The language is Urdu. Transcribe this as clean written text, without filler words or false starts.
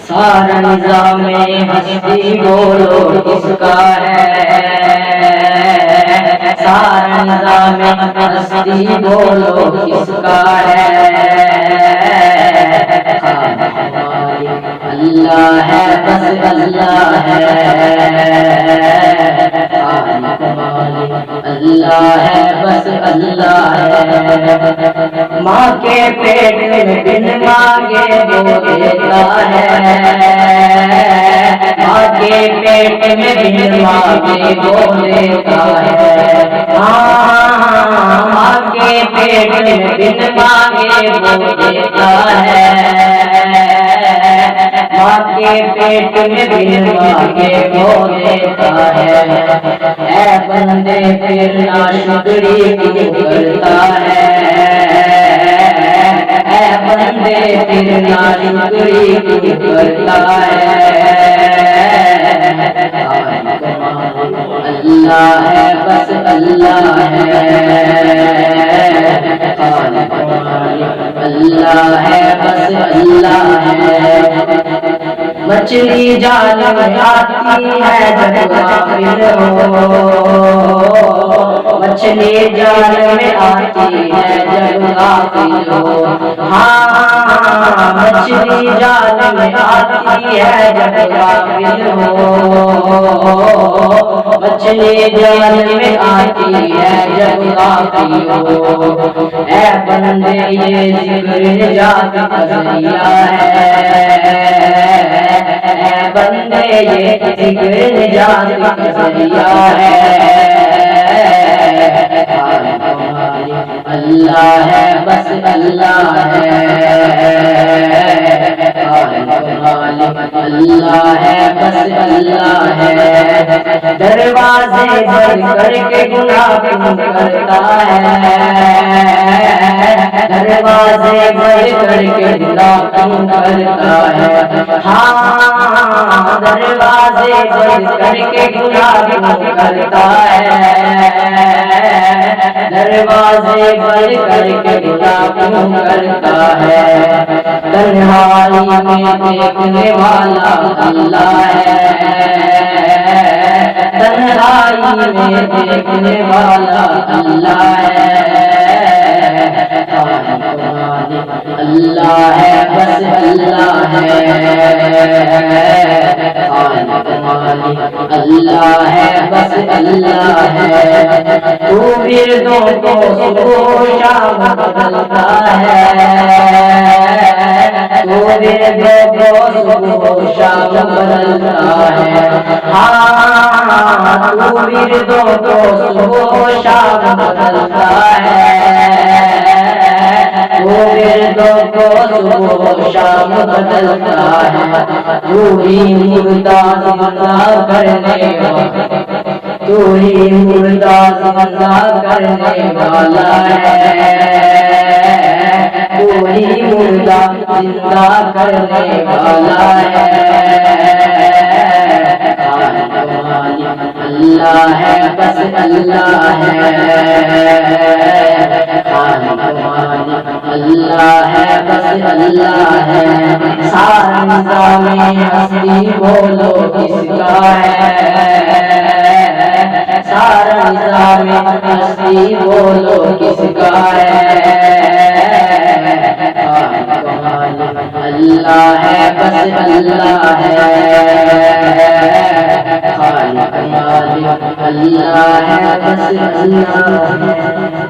سارا نظام ہستی بولو کس کا ہے، سارا نظام ہستی بولو کس کا ہے، اللہ ہے بس اللہ ہے، اللہ ہے بس اللہ ہے، ماں کے پیٹ میں بن مانگے وہ دیتا ہے، ماں کے پیٹ میں بن مانگے وہ دیتا ہے، ماں کے پیٹ میں بن مانگے وہ دیتا ہے، ماں کے پیٹ میں بن مانگے وہ دیتا ہے، اے بندے پھر ناشکری کیوں کرتا ہے، اے بندے پھر ناشکری کیوں کرتا ہے، اللہ ہے بس اللہ ہے، اللہ ہے بس اللہ ہے، مچھلی جال میں آتی ہے جب غافل ہو، مچھلی جال میں آتی ہے جب غافل ہو، ہاں مچھلی جال میں آتی ہے جب غافل ہو، مچھلی جال میں آتی ہے جب غافل ہو، اے بندے یہ ذکر نجات کا ذریعہ ہے، اے بندے یہ ذکر نجات کا ذریعہ ہے، اللہ ہے بس اللہ ہے، اللہ ہے بس اللہ ہے، دروازے بند کر کے گناہ کرتا ہے، دروازے بند کر کے گناہ کرتا ہے، ہاں دروازے بند کر کے گناہ کرتا ہے، دروازے بند کر کے گناہ کرتا ہے، تنہائی میں دیکھنے والا اللہ ہے، تنہائی میں دیکھنے والا اللہ ہے، اللہ ہے بس اللہ ہے، اللہ ہے بس اللہ ہے، تو مردوں کو صبح و شام بدلتا ہے، تو مردوں کو صبح و شام بدلتا ہے، ہاں تو مردوں کو صبح و شام بدلتا ہے، وہ مردوں کو صبح و شام بدلتا ہے، تو ہی مردہ زندہ کرنے والا، تو ہی مردہ زندہ کرنے والا ہے، تو ہی مردہ زندہ کرنے والا ہے، اللہ ہے بس اللہ ہے، اللہ ہے بس اللہ ہے، سارا نظام ہستی بولو کس کا ہے، سارا نظام ہستی بولو کس کا ہے، اللہ ہے بس اللہ ہے، اللہ ہے بس اللہ ہے۔